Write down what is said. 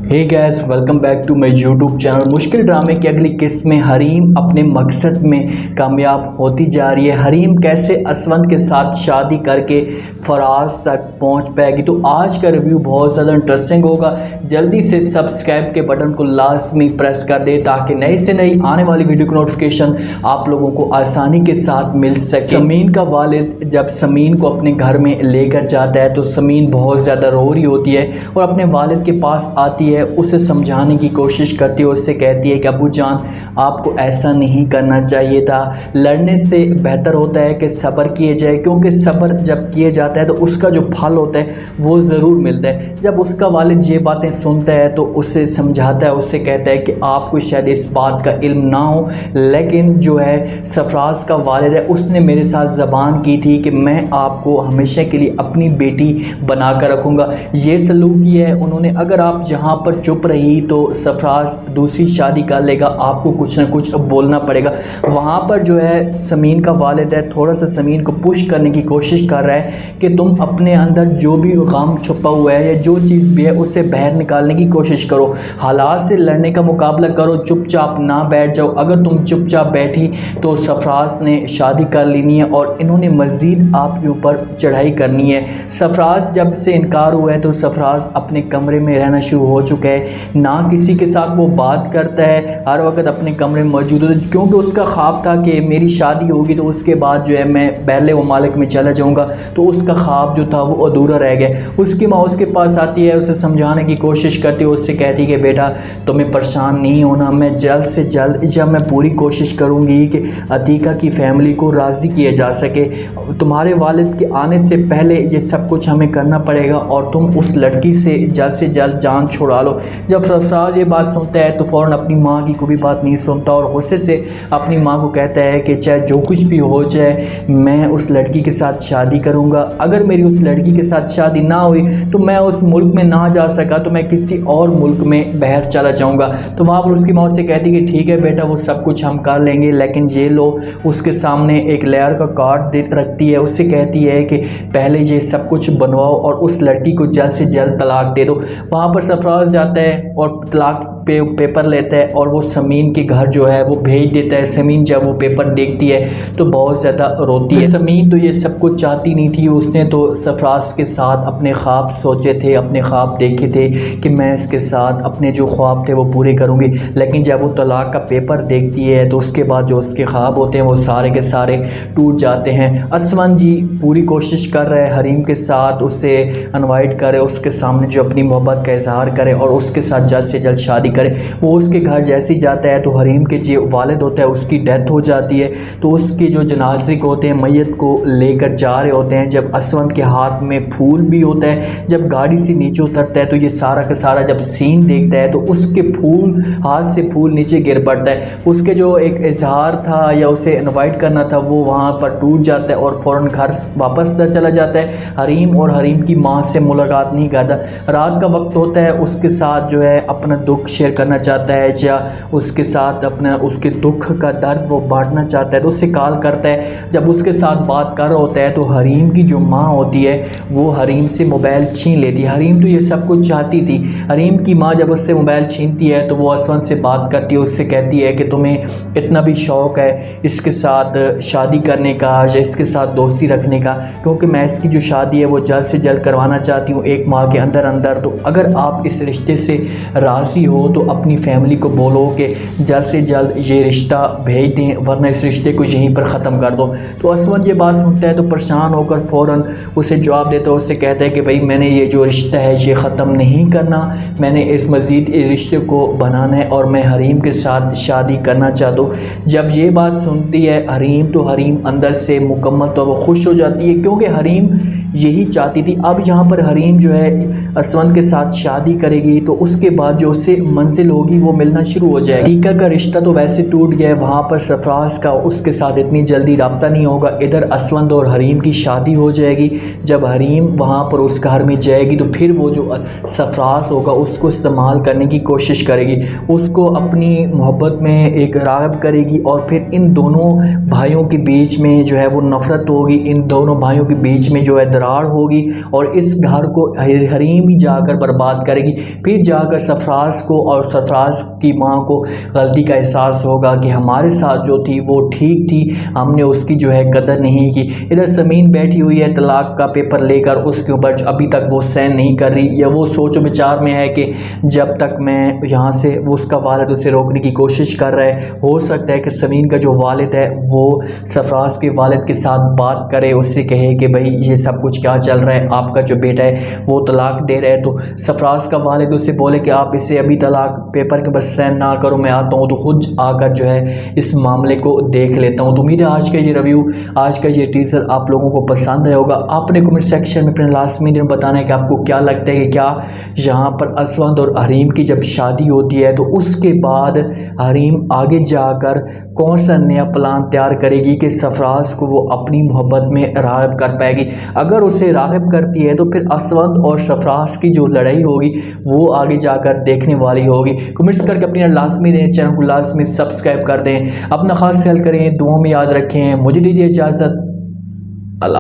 Hey guys, welcome back to my YouTube channel. मुश्किल ड्रामे की अगली किस्त में हरीम अपने मकसद में कामयाब होती जा रही है। हरीम कैसे असवंत के साथ शादी करके फराज तक पहुंच पाएगी। तो आज का रिव्यू बहुत ज़्यादा इंटरेस्टिंग होगा। जल्दी से सब्सक्राइब के बटन को लाजमी प्रेस कर दे ताकि नई से नई आने वाली वीडियो की नोटिफिकेशन आप लोगों को आसानी के साथ मिल सके। समीन का वालिद जब समीन को अपने घर में लेकर जाता है तो समीन बहुत ज़्यादा रो रही होती है और अपने वालिद के पास आती है, उसे समझाने की कोशिश करती है। उससे कहती है कि अबू जान, आपको ऐसा नहीं करना चाहिए था। लड़ने से बेहतर होता है कि सब्र किए जाए, क्योंकि सब्र जब किए जाता है तो उसका जो फल होता है वो ज़रूर मिलता है। जब उसका वालिद ये बातें सुनता है तो उसे समझाता है, उससे कहता है कि आपको शायद इस बात का इल्म ना हो, लेकिन जो है सरफराज का वालिद है, उसने मेरे साथ ज़बान की थी कि मैं आपको हमेशा के लिए अपनी बेटी बना कर रखूँगा। ये सलूक किया है उन्होंने। अगर आप यहाँ पर चुप रही तो सरफराज दूसरी शादी कर लेगा, आपको कुछ ना कुछ बोलना पड़ेगा। वहाँ पर जो है समीन का वालिद है, थोड़ा सा समीन को पुश करने की कोशिश कर रहा है कि तुम अपने अंदर जो भी गम छुपा हुआ है या जो चीज़ भी है उसे बाहर निकालने की कोशिश करो, हालात से लड़ने का मुकाबला करो, चुपचाप ना बैठ जाओ। अगर तुम चुपचाप बैठी तो सरफराज ने शादी कर लेनी है और इन्होंने मज़ीद आपके ऊपर चढ़ाई करनी है। सरफराज जब से इनकार हुआ है तो सरफराज अपने कमरे में रहना शुरू हो चुका है, ना किसी के साथ वो बात करता है, हर वक्त अपने कमरे में मौजूद है, क्योंकि उसका ख्वाब था कि मेरी शादी होगी तो उसके बाद जो है मैं बैरले ममालिक में चला जाऊंगा। तो उसका ख्वाब जो था वो अधूरा रह गया। उसकी माँ उसके पास आती है, उसे समझाने की कोशिश करती है, उससे कहती है कि बेटा तुम्हें परेशान नहीं होना, मैं जल्द से जल्द जब मैं पूरी कोशिश करूँगी कि अतीका की फैमिली को राज़ी किया जा सके। तुम्हारे वालिद के आने से पहले ये सब कुछ हमें करना पड़ेगा और तुम उस लड़की से जल्द जान छुड़ा लो। जब सरफराज ये बात सुनता है तो फ़ौरन अपनी माँ की कोई बात नहीं सुनता और गुस्से से अपनी माँ को कहता है कि चाहे जो कुछ भी हो जाए मैं उस लड़की के साथ शादी करूँगा। अगर मेरी उस लड़की के साथ शादी ना हुई तो मैं उस मुल्क में ना जा सका तो मैं किसी और मुल्क में बाहर चला जाऊँगा। तो वहाँ पर उसकी माँ उससे कहती है कि ठीक है बेटा, वो सब कुछ हम कर लेंगे, लेकिन ये लो। उसके सामने एक लेयर का कार्ड रखती है, उससे कहती है कि पहले ये सब कुछ बनवाओ और उस लड़की को जल्द से जल्द तलाक दे दो। वहाँ पर सरफराज जाता है और तलाक पेपर लेता है और वो समीन के घर जो है वो भेज देता है। समीन जब वो पेपर देखती है तो बहुत ज़्यादा रोती है। समीन तो ये सब कुछ चाहती नहीं थी, उसने तो सरफराज के साथ अपने ख्वाब सोचे थे, अपने ख्वाब देखे थे कि मैं इसके साथ अपने जो ख्वाब थे वो पूरे करूँगी, लेकिन जब वो तलाक का पेपर देखती है तो उसके बाद जो उसके ख्वाब होते हैं वो सारे के सारे टूट जाते हैं। असवंत जी पूरी कोशिश कर रहे हैं हरीम के साथ उसे इनवाइट करे, उसके सामने जो अपनी मोहब्बत का इजहार करे और उसके साथ जल्द से जल्द शादी करे। वो उसके घर जैसे ही जाता है तो हरीम के जो वालिद होता है उसकी डेथ हो जाती है। तो उसके जो जनाजे को होते हैं, मैयत को लेकर जा रहे होते हैं, जब असवंत के हाथ में फूल भी होता है, जब गाड़ी से नीचे उतरता है तो ये सारा का सारा जब सीन देखता है तो उसके फूल हाथ से फूल नीचे गिर पड़ता है। उसके जो एक इजहार था या उसे इनवाइट करना था वो वहाँ पर टूट जाता है और फ़ौरन घर वापस चला जाता है। हरीम और हरीम की माँ से मुलाकात नहीं करता। रात का वक्त होता है, उसके साथ जो है अपना दुख शेयर करना चाहता है या उसके साथ अपना उसके दुख का दर्द वो बांटना चाहता है तो उससे कॉल करता है। जब उसके साथ बात कर रहा होता है तो हरीम की जो माँ होती है वो हरीम से मोबाइल छीन लेती है। हरीम तो ये सब कुछ चाहती थी। हरीम की माँ जब उससे मोबाइल छीनती है तो वो असवंत से बात करती है, उससे कहती है कि तुम्हें इतना भी शौक़ है इसके साथ शादी करने का या इसके साथ दोस्ती रखने का, क्योंकि मैं इसकी जो शादी है वो जल्द से जल्द करवाना चाहती हूँ एक माह के अंदर अंदर। तो अगर आप इस रिश्ते से राज़ी हो तो अपनी फैमिली को बोलो कि जल्द से जल्द ये रिश्ता भेज दें, वरना इस रिश्ते को यहीं पर ख़त्म कर दो। तो असवंत ये बात सुनता है तो परेशान होकर फ़ौरन उसे जवाब देता है, उससे कहता है कि भाई मैंने ये जो रिश्ता है ये ख़त्म नहीं करना, मैंने इस मज़ीद रिश्ते को बनाना है और मैं हरीम के साथ शादी करना चाहता हूँ। जब ये बात सुनती है हरीम तो हरीम अंदर से मुकम्मल तो वो खुश हो जाती है, क्योंकि हरीम यही चाहती थी। अब यहाँ पर हरीम जो है असवंत के साथ शादी करेगी तो उसके बाद जो उससे मंजिल होगी वो मिलना शुरू हो जाएगी। अतीका का रिश्ता तो वैसे टूट गया है, वहाँ पर सरफराज का उसके साथ इतनी जल्दी रब्ता नहीं होगा। इधर असवंत और हरीम की शादी हो जाएगी। जब हरीम वहाँ पर उस घर में जाएगी तो फिर वो जो सरफराज होगा उसको इस्तेमाल करने की कोशिश करेगी, उसको अपनी मोहब्बत में एक राग़िब करेगी और फिर इन दोनों भाइयों के बीच में जो है वो नफ़रत होगी, इन दोनों भाइयों के बीच में जो है दरार होगी और इस घर को हरीम ही जाकर बर्बाद करेगी। फिर जाकर सरफराज को और सरफराज की माँ को गलती का एहसास होगा कि हमारे साथ जो थी वो ठीक थी, हमने उसकी जो है कदर नहीं की। इधर समीन बैठी हुई है तलाक का पेपर लेकर, उसके ऊपर अभी तक वो सहन नहीं कर रही, या वो सोचो विचार में है कि जब तक मैं यहाँ से, वो उसका वालिद उसे रोकने की कोशिश कर रहा है। हो सकता है कि समीन का जो वालिद है वो सरफराज के वालिद के साथ बात करे, उससे कहे कि भाई ये सब कुछ क्या चल रहा है, आपका जो बेटा है वो तलाक दे रहा है। तो सरफराज का वालिद उसे बोले कि आप इसे अभी तलाक पेपर के ऊपर साइन ना करो, मैं आता हूँ तो खुद आकर जो है इस मामले को देख लेता हूँ। तो उम्मीद है आज का ये रिव्यू, आज का ये टीज़र आप लोगों को पसंद आया होगा। आपने कमेंट सेक्शन में अपने लास्ट में बताना है कि आपको क्या लगता है कि क्या यहाँ पर असवंत और हरीम की जब शादी होती है तो उसके बाद हरीम आगे जाकर कौन सा नया प्लान तैयार करेगी कि सरफराज को वो अपनी मोहब्बत में राग़िब कर पाएगी। अगर उसे राग़िब करती है तो फिर असवंत और सरफराज की जो लड़ाई होगी वो आगे जाकर देखने वाली होगी। कमेंट्स करके अपनी लाजमी दें, चैनल को लाजमी सब्सक्राइब कर दें, अपना खास ख्याल करें, दुआओं में याद रखें। मुझे दीजिए इजाज़त।